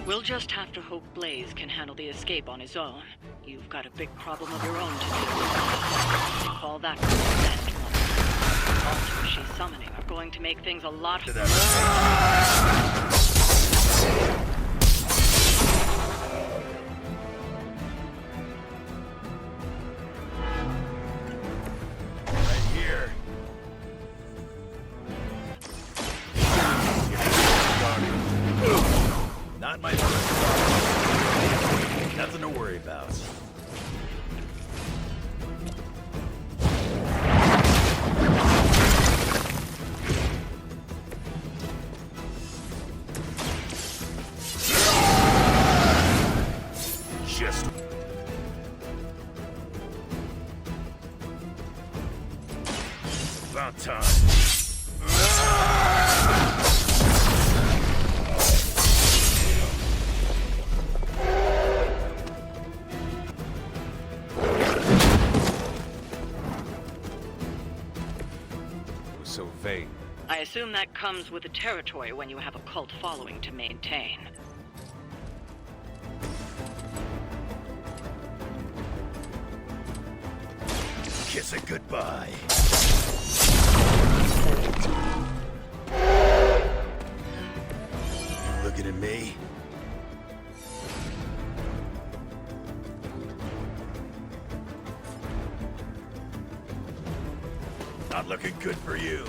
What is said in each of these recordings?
We'll just have to hope Blaze can handle the escape on his own. You've got a big problem of your own to deal with. Call that consent, Mother. The altars she's summoning are going to make things a lot... Not my first. Nothing to worry about. Just about time. So vain. I assume that comes with the territory when you have a cult following to maintain. Kiss it goodbye. You looking at me? Not looking good for you.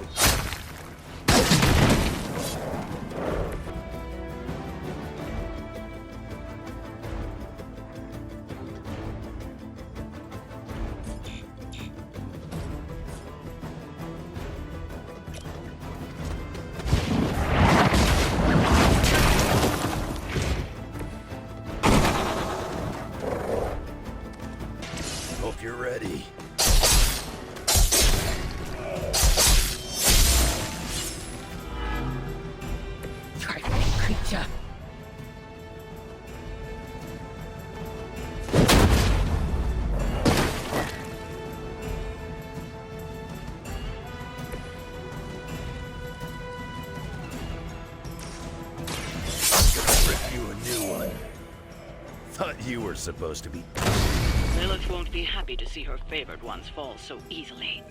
Hope you're ready. Creature. Rip you a new one. Thought you were supposed to be. Lilith won't be happy to see her favored ones fall so easily.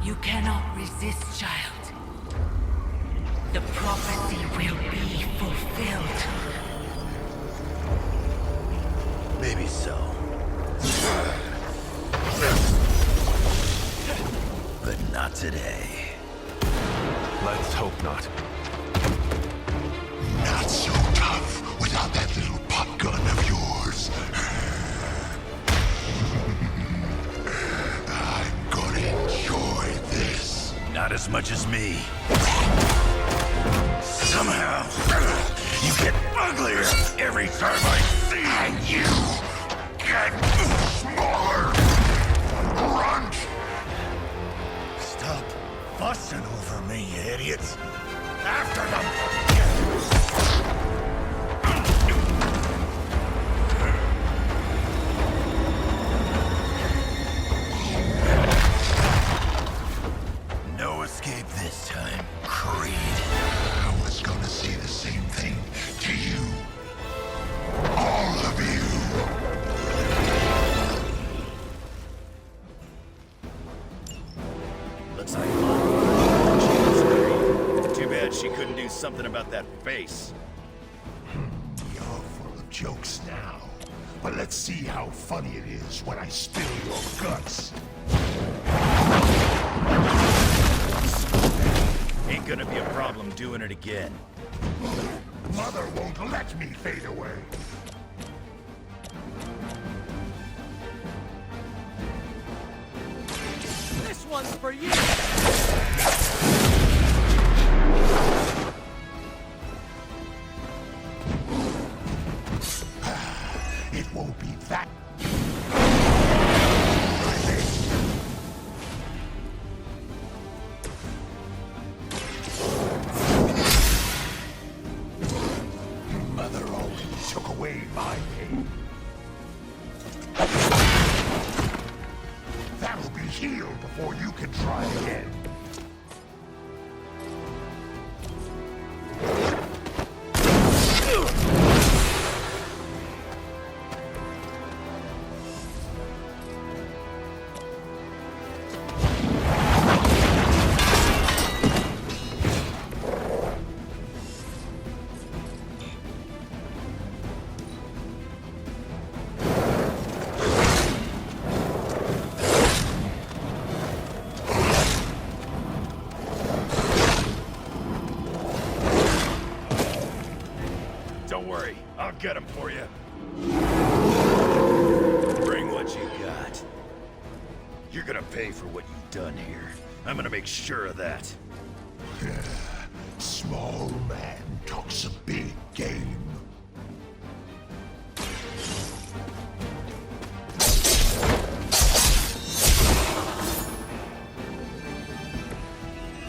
You cannot resist, child. The prophecy will be fulfilled. Maybe so. But not today. Let's hope not. Not so tough without that little pop gun of yours. I'm gonna enjoy this. Not as much as me. Somehow, you get uglier every time I see you. And you get smaller. Grunt. Stop fussing over me, you idiots. After them. No escape this time, Creed. I was gonna say the same thing to you. All of you. Looks like too bad she couldn't do something about that face. You're full of jokes now. But let's see how funny it is when I spill your guts. Ain't gonna be a problem doing it again. Mother won't let me fade away. This one's for you! It won't be that. Mother always took away my pain. That heal before you can try again. Don't worry, I'll get him for you. Bring what you got. You're gonna pay for what you've done here. I'm gonna make sure of that. Small man talks a big game.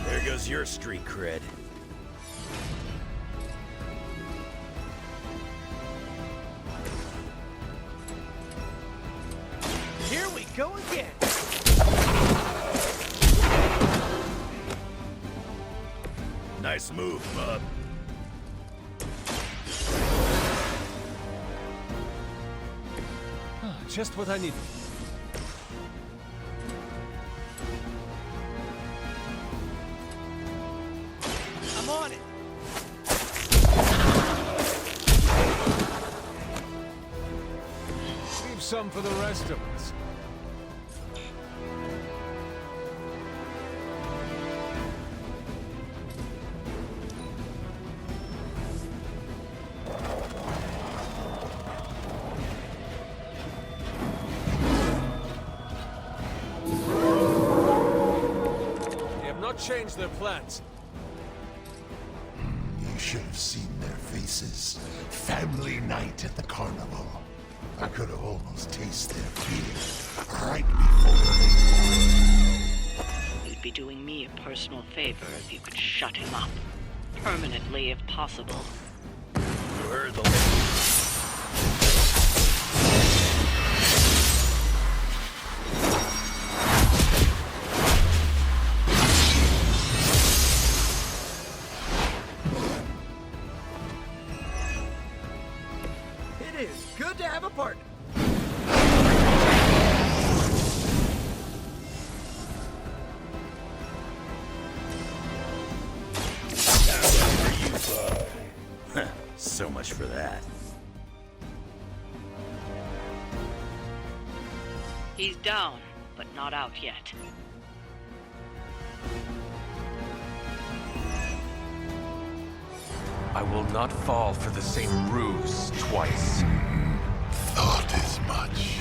There goes your street cred. Here we go again. Nice move, bub. Just what I needed. I'm on it. Leave some for the rest of us. They have not changed their plans. You should have seen their faces. Family night at the carnival. I could have almost tasted their fear right before they You'd be doing me a personal favor if you could shut him up. Permanently, if possible. You heard the lady. It is good to have a partner. So much for that. He's down, but not out yet. I will not fall for the same ruse twice. thought as much.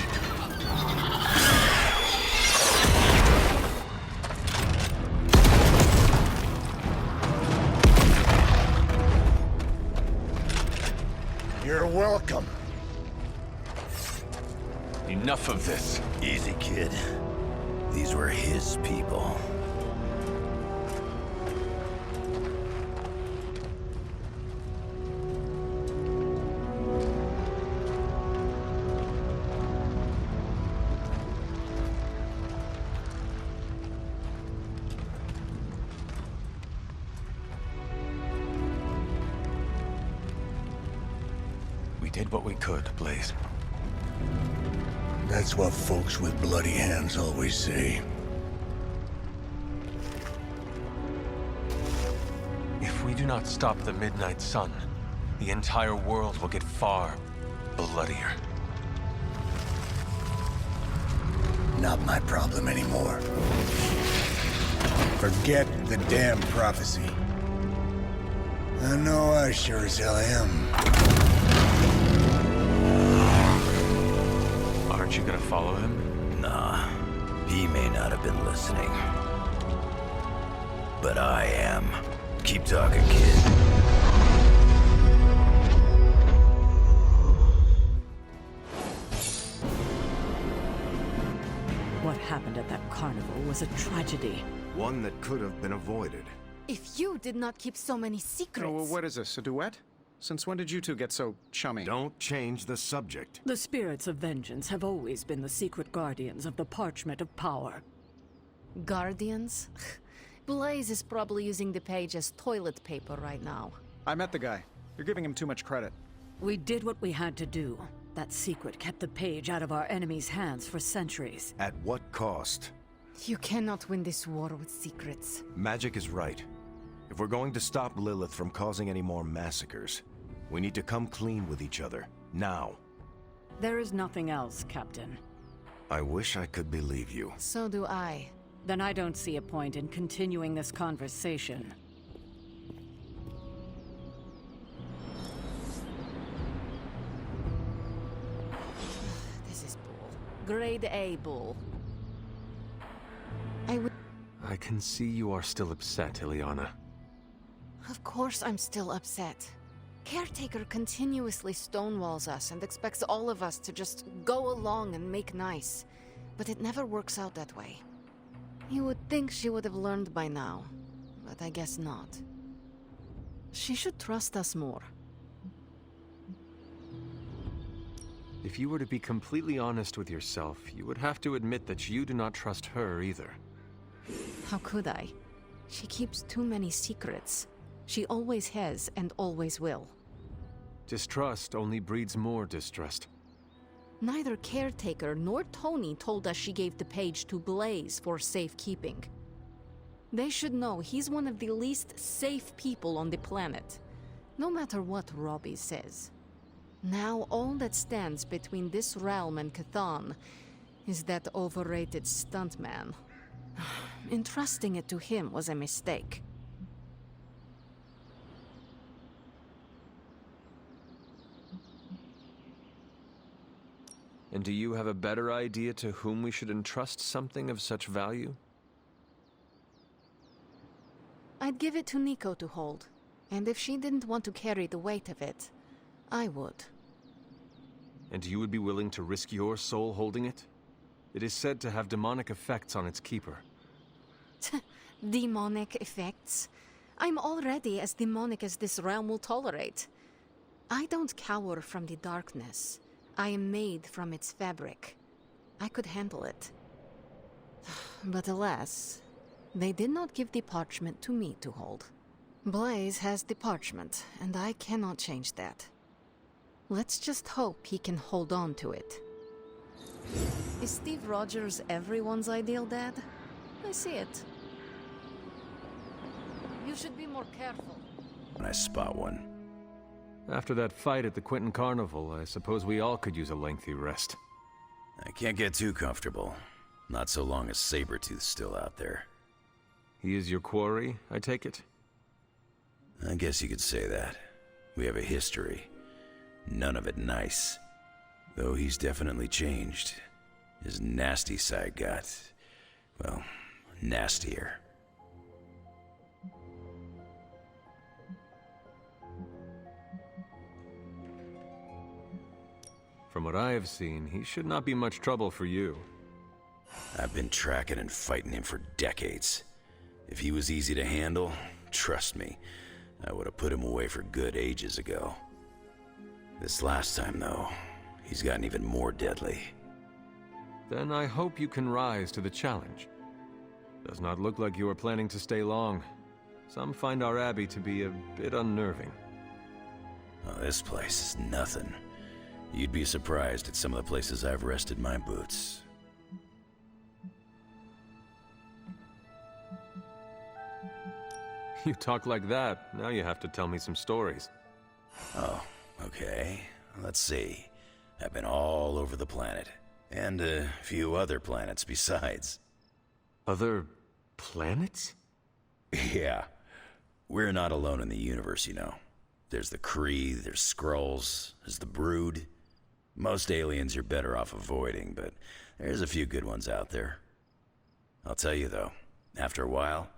You're welcome. Enough of this. Easy, kid. These were his people. We did what we could, Blaze. That's what folks with bloody hands always say. If we do not stop the Midnight Sun, the entire world will get far bloodier. Not my problem anymore. Forget the damn prophecy. I know I sure as hell am. Aren't you gonna follow him? Nah, he may not have been listening. But I am. Keep talking, kid. What happened at that carnival was a tragedy. One that could have been avoided. If you did not keep so many secrets... Oh, well, what is this, a duet? Since when did you two get so chummy? Don't change the subject. The spirits of vengeance have always been the secret guardians of the Parchment of Power. Guardians? Blaze is probably using the page as toilet paper right now. I met the guy. You're giving him too much credit. We did what we had to do. That secret kept the page out of our enemies' hands for centuries. At what cost? You cannot win this war with secrets. Magic is right. If we're going to stop Lilith from causing any more massacres, we need to come clean with each other. Now. There is nothing else, Captain. I wish I could believe you. So do I. Then I don't see a point in continuing this conversation. This is bull. Grade A bull. I can see you are still upset, Ileana. Of course I'm still upset. Caretaker continuously stonewalls us and expects all of us to just go along and make nice. But it never works out that way. You would think she would have learned by now, but I guess not. She should trust us more. If you were to be completely honest with yourself, you would have to admit that you do not trust her either. How could I? She keeps too many secrets. She always has and always will. Distrust only breeds more distrust. Neither Caretaker nor Tony told us she gave the page to Blaze for safekeeping. They should know he's one of the least safe people on the planet, no matter what Robbie says. Now all that stands between this realm and Cathan is that overrated stuntman. Entrusting it to him was a mistake. And do you have a better idea to whom we should entrust something of such value? I'd give it to Nico to hold, and if she didn't want to carry the weight of it, I would. And you would be willing to risk your soul holding it? It is said to have demonic effects on its keeper. Demonic effects? I'm already as demonic as this realm will tolerate. I don't cower from the darkness. I am made from its fabric. I could handle it. But alas, they did not give the parchment to me to hold. Blaze has the parchment, and I cannot change that. Let's just hope he can hold on to it. Is Steve Rogers everyone's ideal dad? I see it. You should be more careful. When I spot one. After that fight at the Quentin Carnival, I suppose we all could use a lengthy rest. I can't get too comfortable. Not so long as Sabretooth's still out there. He is your quarry, I take it? I guess you could say that. We have a history. None of it nice. Though he's definitely changed. His nasty side got, well, nastier. From what I have seen, he should not be much trouble for you. I've been tracking and fighting him for decades. If he was easy to handle, trust me, I would have put him away for good ages ago. This last time, though, he's gotten even more deadly. Then I hope you can rise to the challenge. Does not look like you are planning to stay long. Some find our abbey to be a bit unnerving. Oh, this place is nothing. You'd be surprised at some of the places I've rested my boots. You talk like that, now you have to tell me some stories. Oh, okay. Let's see. I've been all over the planet. And a few other planets besides. Other planets? Yeah. We're not alone in the universe, you know. There's the Kree, there's Skrulls, there's the Brood. Most aliens you're better off avoiding, but there's a few good ones out there. I'll tell you though, after a while,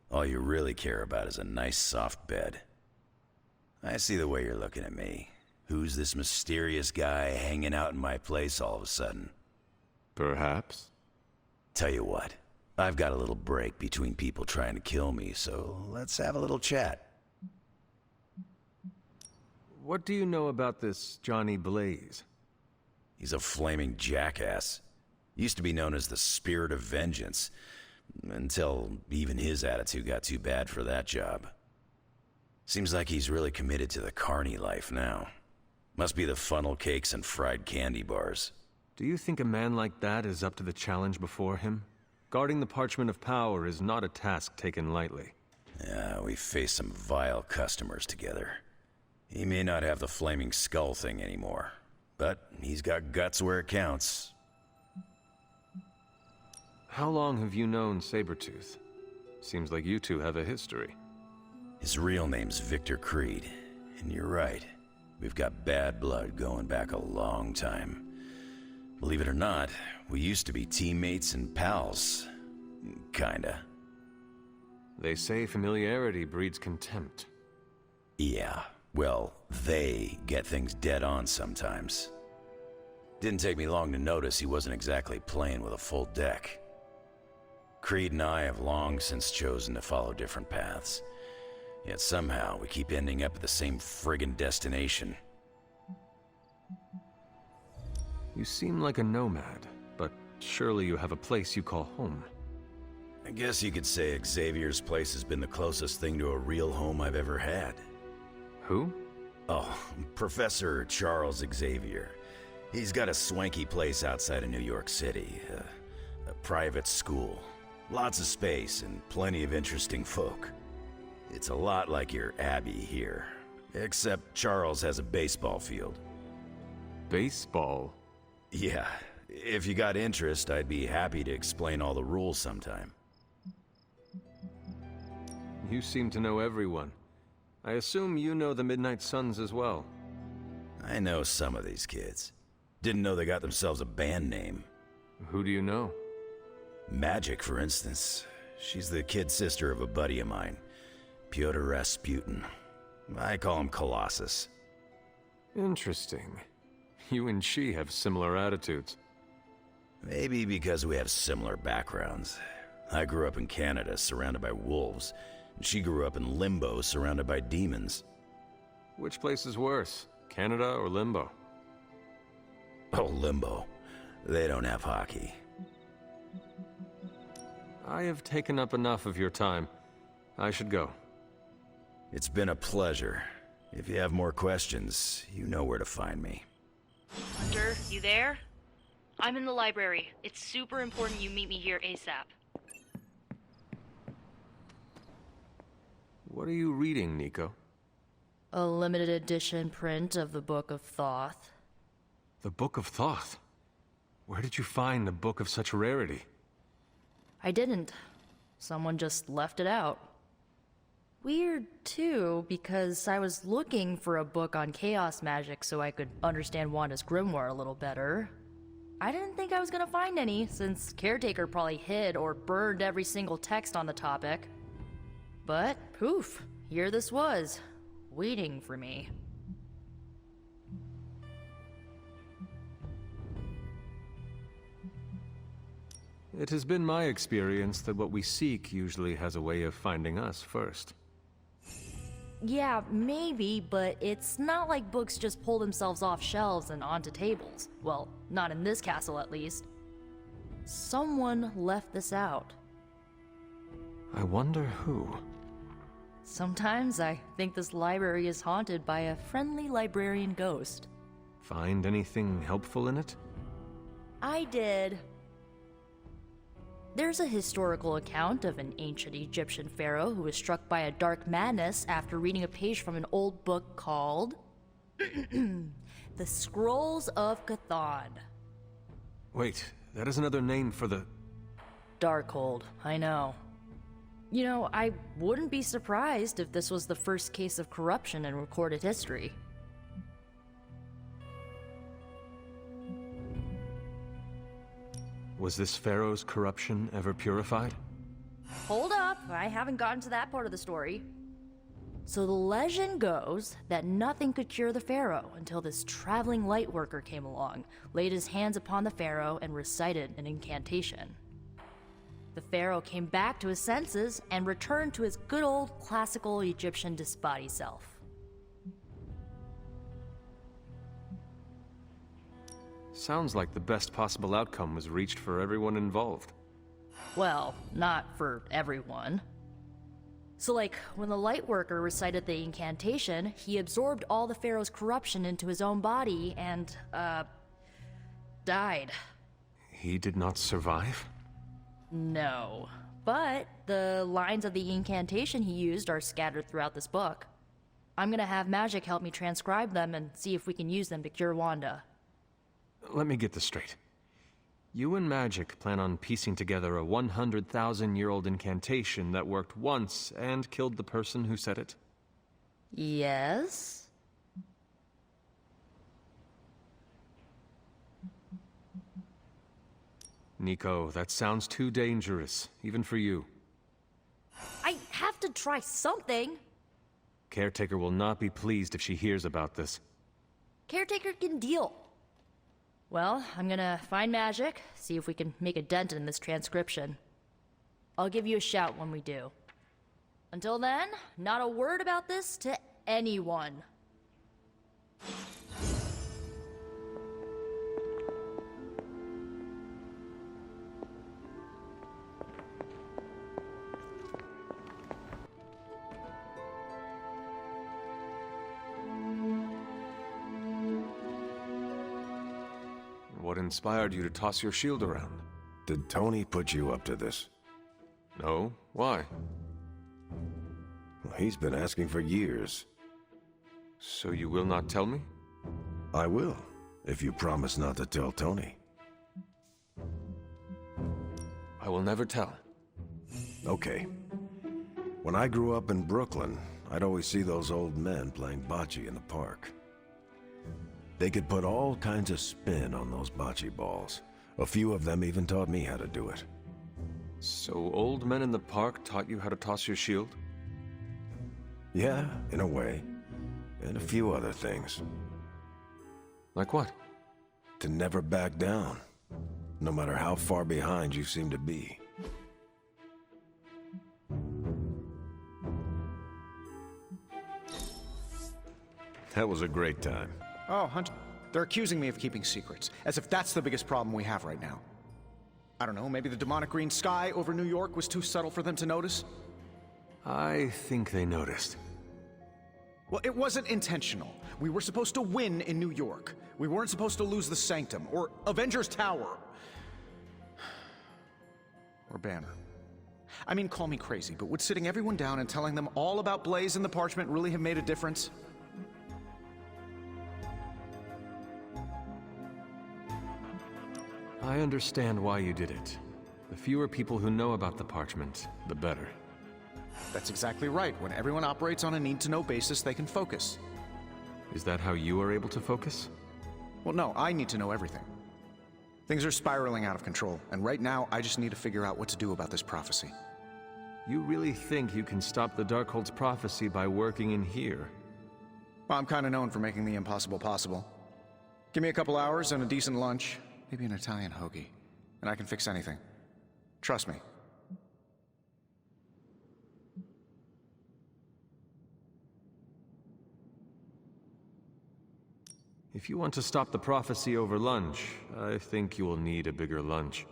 all you really care about is a nice soft bed. I see the way you're looking at me. Who's this mysterious guy hanging out in my place all of a sudden? Perhaps. Tell you what, I've got a little break between people trying to kill me, so let's have a little chat. What do you know about this Johnny Blaze? He's a flaming jackass. Used to be known as the Spirit of Vengeance, Until even his attitude got too bad for that job. Seems like he's really committed to the carny life now. Must be the funnel cakes and fried candy bars. Do you think a man like that is up to the challenge before him? Guarding the Parchment of Power is not a task taken lightly. Yeah, we faced some vile customers together. He may not have the flaming skull thing anymore, but he's got guts where it counts. How long have you known Sabretooth? Seems like you two have a history. His real name's Victor Creed, and you're right. We've got bad blood going back a long time. Believe it or not, we used to be teammates and pals. Kinda. They say familiarity breeds contempt. Yeah, well, they get things dead on sometimes. Didn't take me long to notice he wasn't exactly playing with a full deck. Creed and I have long since chosen to follow different paths. Yet somehow we keep ending up at the same friggin' destination. You seem like a nomad, but surely you have a place you call home. I guess you could say Xavier's place has been the closest thing to a real home I've ever had. Who? Oh, Professor Charles Xavier. He's got a swanky place outside of New York City. A private school. Lots of space and plenty of interesting folk. It's a lot like your Abbey here. Except Charles has a baseball field. Baseball? Yeah. If you got interest, I'd be happy to explain all the rules sometime. You seem to know everyone. I assume you know the Midnight Suns as well. I know some of these kids. Didn't know they got themselves a band name. Who do you know? Magic, for instance. She's the kid sister of a buddy of mine, Pyotr Rasputin. I call him Colossus. Interesting. You and she have similar attitudes. Maybe because we have similar backgrounds. I grew up in Canada, surrounded by wolves. And she grew up in Limbo, surrounded by demons. Which place is worse, Canada or Limbo? Oh, Limbo. They don't have hockey. I have taken up enough of your time. I should go. It's been a pleasure. If you have more questions, you know where to find me. Hunter, you there? I'm in the library. It's super important you meet me here ASAP. What are you reading, Nico? A limited edition print of the Book of Thoth. The Book of Thoth? Where did you find a book of such rarity? I didn't. Someone just left it out. Weird, too, because I was looking for a book on chaos magic so I could understand Wanda's grimoire a little better. I didn't think I was gonna find any, since Caretaker probably hid or burned every single text on the topic. But, poof, here this was, waiting for me. It has been my experience that what we seek usually has a way of finding us first. Yeah, maybe, but it's not like books just pull themselves off shelves and onto tables. Well, not in this castle at least. Someone left this out. I wonder who. Sometimes I think this library is haunted by a friendly librarian ghost. Find anything helpful in it? I did. There's a historical account of an ancient Egyptian pharaoh who was struck by a dark madness after reading a page from an old book called The Scrolls of Chthon. Wait, that is another name for the... Darkhold, I know. You know, I wouldn't be surprised if this was the first case of corruption in recorded history. Was this pharaoh's corruption ever purified? Hold up, I haven't gotten to that part of the story. So the legend goes that nothing could cure the pharaoh until this traveling light worker came along, laid his hands upon the pharaoh, and recited an incantation. The pharaoh came back to his senses and returned to his good old classical Egyptian disembodied self. Sounds like the best possible outcome was reached for everyone involved. Well, not for everyone. So like, when the Lightworker recited the incantation, he absorbed all the Pharaoh's corruption into his own body and, died. He did not survive? No. But the lines of the incantation he used are scattered throughout this book. I'm gonna have Magic help me transcribe them and see if we can use them to cure Wanda. Let me get this straight. You and Magic plan on piecing together a 100,000-year-old incantation that worked once and killed the person who said it? Yes? Nico, that sounds too dangerous, even for you. I have to try something! Caretaker will not be pleased if she hears about this. Caretaker can deal. Well, I'm gonna find Magic, see if we can make a dent in this transcription. I'll give you a shout when we do. Until then, not a word about this to anyone. What inspired you to toss your shield around? Did Tony put you up to this? No? Why? Well, he's been asking for years. So you will not tell me? I will, if you promise not to tell Tony. I will never tell. Okay. When I grew up in Brooklyn, I'd always see those old men playing bocce in the park. They could put all kinds of spin on those bocce balls. A few of them even taught me how to do it. So old men in the park taught you how to toss your shield? Yeah, in a way. And a few other things. Like what? To never back down, no matter how far behind you seem to be. That was a great time. Oh, Hunter, they're accusing me of keeping secrets, as if that's the biggest problem we have right now. I don't know, maybe the demonic green sky over New York was too subtle for them to notice? I think they noticed. Well, it wasn't intentional. We were supposed to win in New York. We weren't supposed to lose the Sanctum, or Avengers Tower. Or Banner. I mean, call me crazy, but would sitting everyone down and telling them all about Blaze and the Parchment really have made a difference? I understand why you did it. The fewer people who know about the Parchment, the better. That's exactly right. When everyone operates on a need-to-know basis, they can focus. Is that how you are able to focus? Well, no, I need to know everything. Things are spiraling out of control, and right now, I just need to figure out what to do about this prophecy. You really think you can stop the Darkhold's prophecy by working in here? Well, I'm kind of known for making the impossible possible. Give me a couple hours and a decent lunch, maybe an Italian hoagie, and I can fix anything. Trust me. If you want to stop the prophecy over lunch, I think you will need a bigger lunch.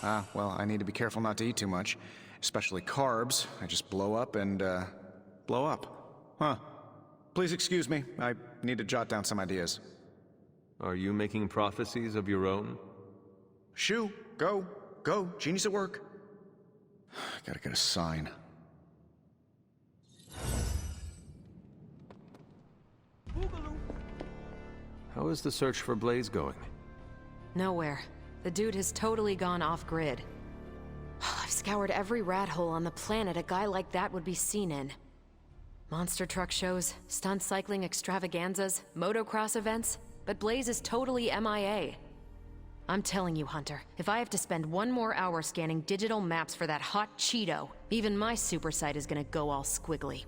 Well, I need to be careful not to eat too much. Especially carbs. I just blow up and, blow up. Huh. Please excuse me. I need to jot down some ideas. Are you making prophecies of your own? Shoo! Go! Go! Genius at work! I gotta get a sign. How is the search for Blaze going? Nowhere. The dude has totally gone off-grid. I've scoured every rat hole on the planet a guy like that would be seen in. Monster truck shows, stunt cycling extravaganzas, motocross events, but Blaze is totally MIA. I'm telling you, Hunter, if I have to spend one more hour scanning digital maps for that hot Cheeto, even my super sight is gonna go all squiggly.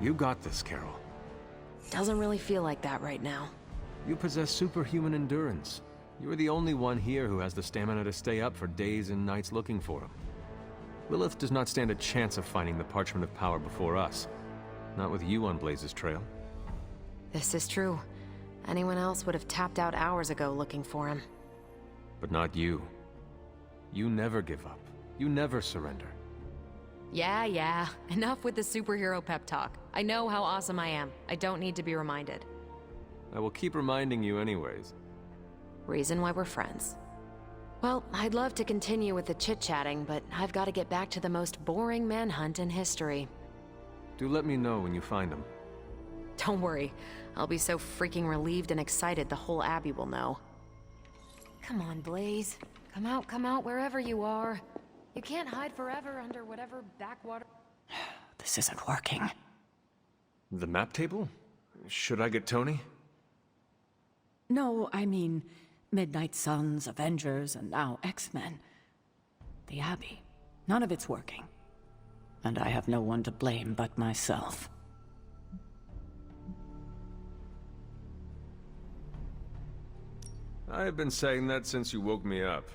You got this, Carol. Doesn't really feel like that right now. You possess superhuman endurance. You are the only one here who has the stamina to stay up for days and nights looking for him. Lilith does not stand a chance of finding the Parchment of Power before us. Not with you on Blaze's trail. This is true. Anyone else would have tapped out hours ago looking for him. But not you. You never give up. You never surrender. Yeah. Enough with the superhero pep talk. I know how awesome I am. I don't need to be reminded. I will keep reminding you anyways. Reason why we're friends. Well, I'd love to continue with the chit-chatting, but I've got to get back to the most boring manhunt in history. Do let me know when you find him. Don't worry. I'll be so freaking relieved and excited the whole Abbey will know. Come on, Blaze. Come out, wherever you are. You can't hide forever under whatever backwater... This isn't working. The map table? Should I get Tony? No, I mean... Midnight Suns, Avengers, and now X-Men. The Abbey. None of it's working. And I have no one to blame but myself. I have been saying that since you woke me up.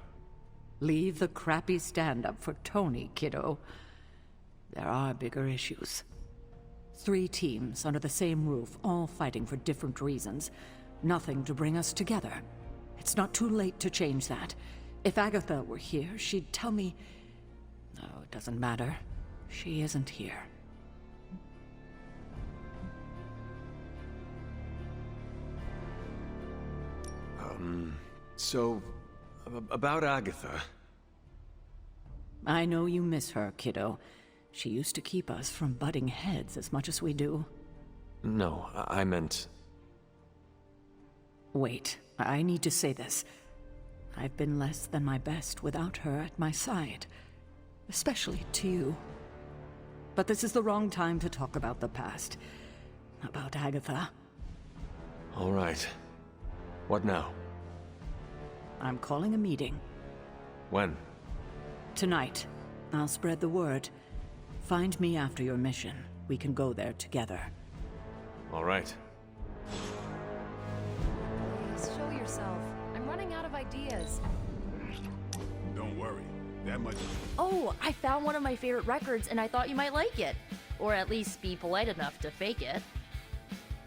Leave the crappy stand-up for Tony, kiddo. There are bigger issues. 3 teams under the same roof, all fighting for different reasons. Nothing to bring us together. It's not too late to change that. If Agatha were here, she'd tell me... No, it doesn't matter. She isn't here. So... about Agatha... I know you miss her, kiddo. She used to keep us from butting heads as much as we do. No, I meant... Wait, I need to say this. I've been less than my best without her at my side. Especially to you. But this is the wrong time to talk about the past. About Agatha. All right. What now? I'm calling a meeting. When? Tonight. I'll spread the word. Find me after your mission. We can go there together. All right. Please show yourself. I'm running out of ideas. Don't worry. That much... Oh, I found one of my favorite records and I thought you might like it. Or at least be polite enough to fake it.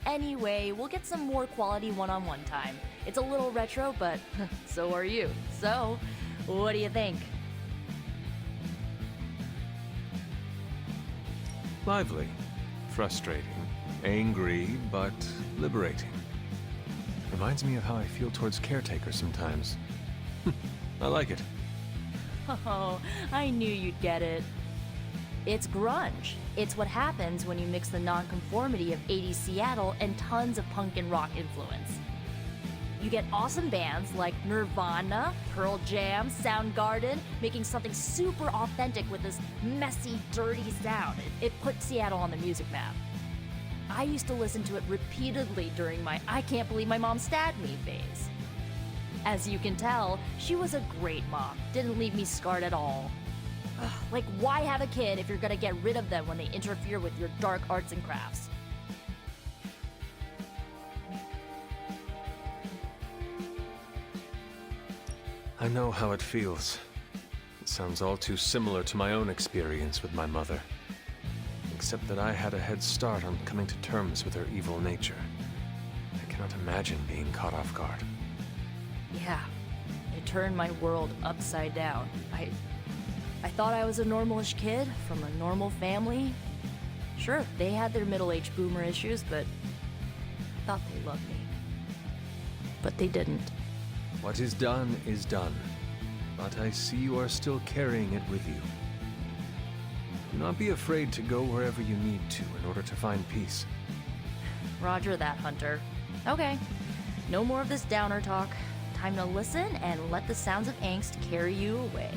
Anyway, we'll get some more quality one-on-one time. It's a little retro, but so are you. So, what do you think? Lively. Frustrating. Angry, but liberating. Reminds me of how I feel towards caretakers sometimes. I like it. Oh, I knew you'd get it. It's grunge. It's what happens when you mix the nonconformity of 80s Seattle and tons of punk and rock influence. You get awesome bands like Nirvana, Pearl Jam, Soundgarden, making something super authentic with this messy, dirty sound. It put Seattle on the music map. I used to listen to it repeatedly during my I can't believe my mom stabbed me phase. As you can tell, she was a great mom. Didn't leave me scarred at all. Ugh, like, why have a kid if you're gonna get rid of them when they interfere with your dark arts and crafts? I know how it feels. It sounds all too similar to my own experience with my mother. Except that I had a head start on coming to terms with her evil nature. I cannot imagine being caught off guard. Yeah, it turned my world upside down. I thought I was a normalish kid from a normal family. Sure, they had their middle-aged boomer issues, but I thought they loved me. But they didn't. What is done is done. But I see you are still carrying it with you. Do not be afraid to go wherever you need to in order to find peace. Roger that, Hunter. Okay, no more of this downer talk. Time to listen and let the sounds of angst carry you away.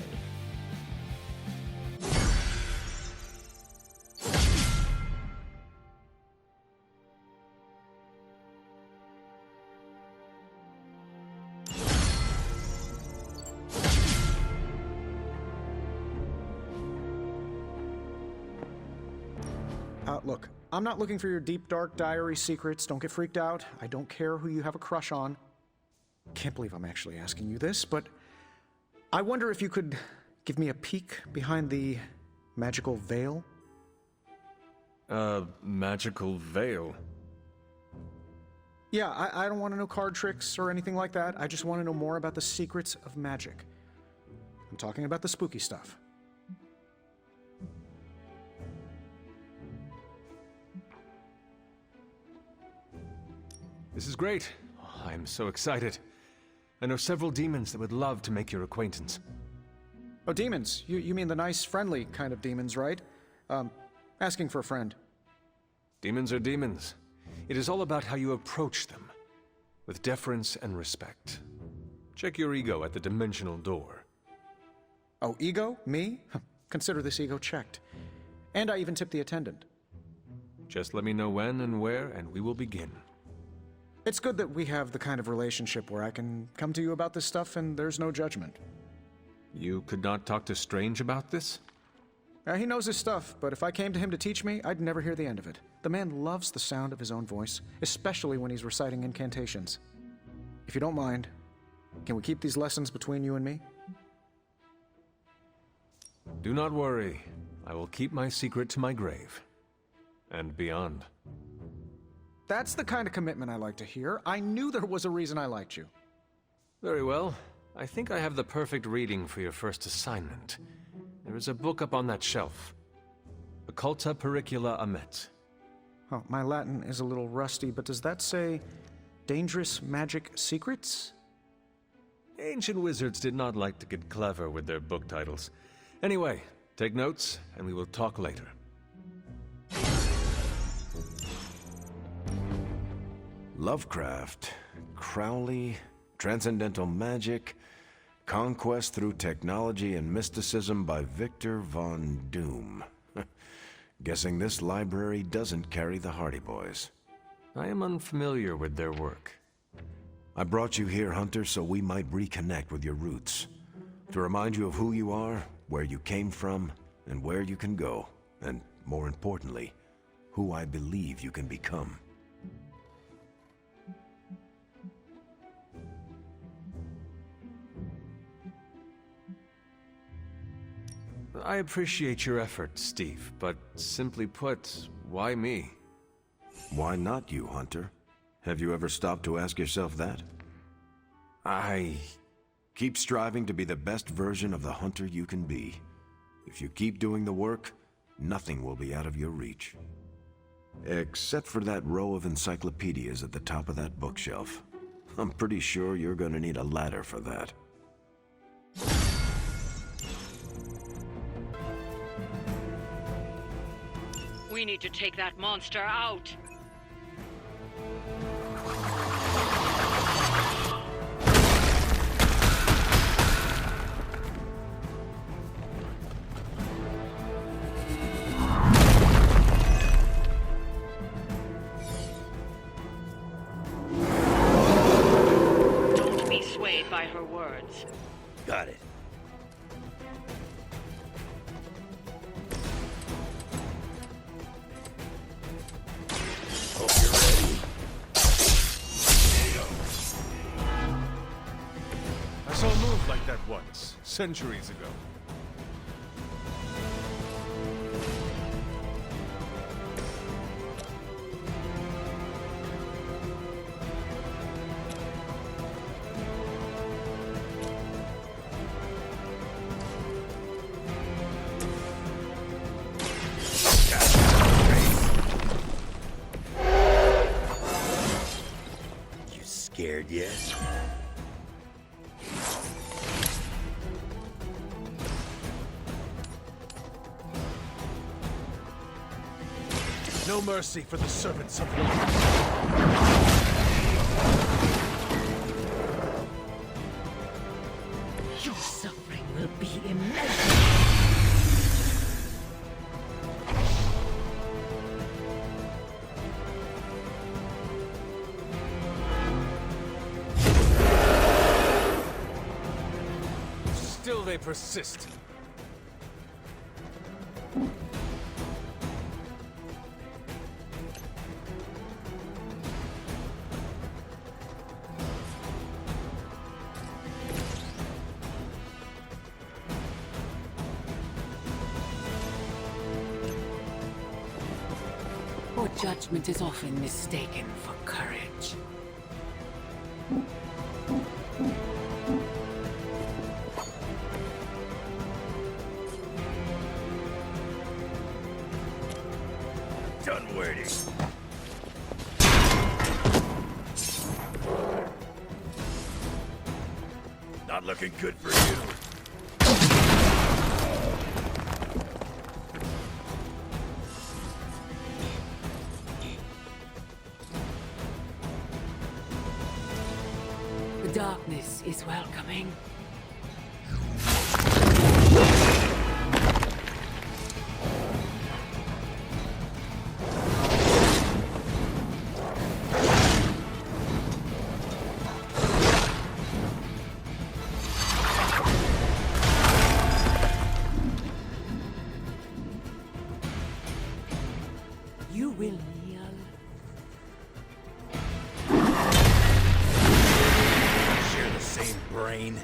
Look, I'm not looking for your deep, dark diary secrets. Don't get freaked out. I don't care who you have a crush on. Can't believe I'm actually asking you this, but I wonder if you could give me a peek behind the Magical veil? Magical veil? Yeah, I don't want to know card tricks or anything like that. I just want to know more about the secrets of magic. I'm talking about the spooky stuff. This is great. I'm so excited. I know several demons that would love to make your acquaintance. Oh, demons. You mean the nice, friendly kind of demons, right? Asking for a friend. Demons are demons. It is all about how you approach them, with deference and respect. Check your ego at the dimensional door. Oh, ego? Me? Consider this ego checked. And I even tipped the attendant. Just let me know when and where, and we will begin. It's good that we have the kind of relationship where I can come to you about this stuff and there's no judgment. You could not talk to Strange about this? He knows his stuff, but if I came to him to teach me, I'd never hear the end of it. The man loves the sound of his own voice, especially when he's reciting incantations. If you don't mind, can we keep these lessons between you and me? Do not worry. I will keep my secret to my grave. And beyond. That's the kind of commitment I like to hear. I knew there was a reason I liked you. Very well. I think I have the perfect reading for your first assignment. There is a book up on that shelf. Occulta Pericula Amet. Oh, my Latin is a little rusty, but does that say Dangerous Magic Secrets? Ancient wizards did not like to get clever with their book titles. Anyway, take notes, and we will talk later. Lovecraft, Crowley, Transcendental Magic, Conquest through Technology and Mysticism by Victor Von Doom. Guessing this library doesn't carry the Hardy Boys. I am unfamiliar with their work. I brought you here, Hunter, so we might reconnect with your roots. To remind you of who you are, where you came from, and where you can go. And, more importantly, who I believe you can become. I appreciate your effort, Steve, but simply put, why me? Why not you, Hunter? Have you ever stopped to ask yourself that? Keep striving to be the best version of the Hunter you can be. If you keep doing the work, nothing will be out of your reach. Except for that row of encyclopedias at the top of that bookshelf. I'm pretty sure you're gonna need a ladder for that. We need to take that monster out. Don't be swayed by her words. Got it. I saw a move like that once, centuries ago. You scared yet? No mercy for the servants of light. Your suffering will be immeasurable. Still they persist. Judgment is often mistaken for courage. Done waiting. Not looking good for you. The darkness is welcoming. You will kneel. Share the same brain.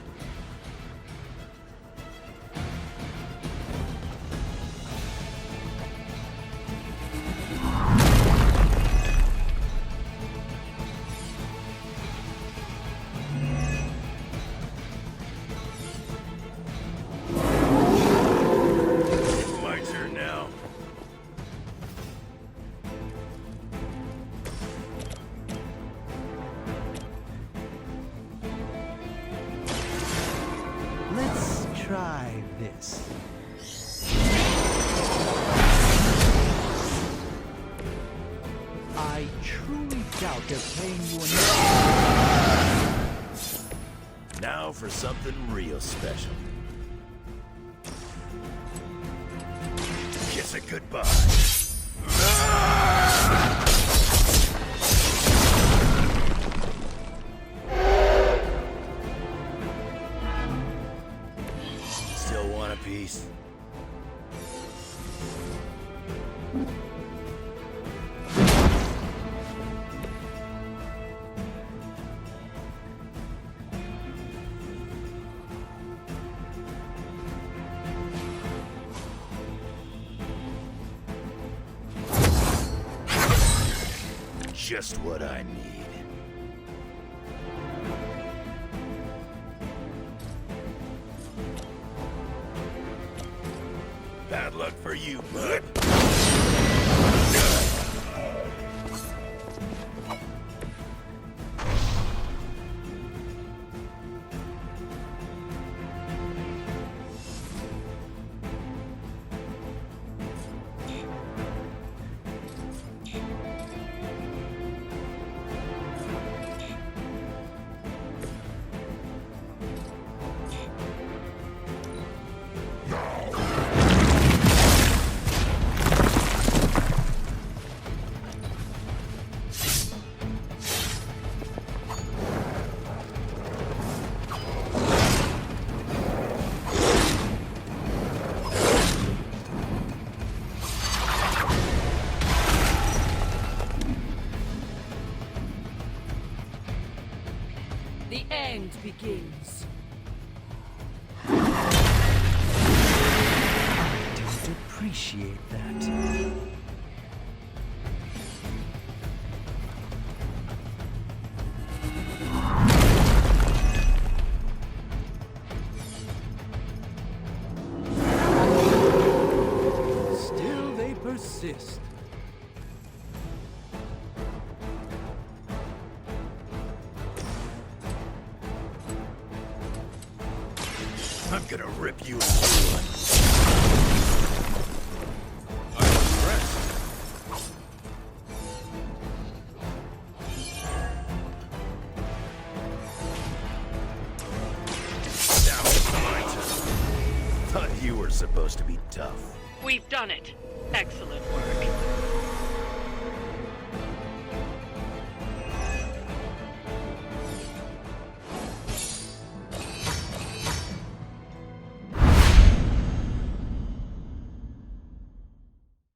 My turn now. Let's try this. I truly doubt they're paying you enough. Now for something real special. Kiss it goodbye. Still want a piece? Just what I need. Bad luck for you, bud. The end begins. I don't appreciate that. Still they persist. I'm gonna rip you in two. I'm impressed. Now it's my turn. Thought you were supposed to be tough. We've done it. Excellent work.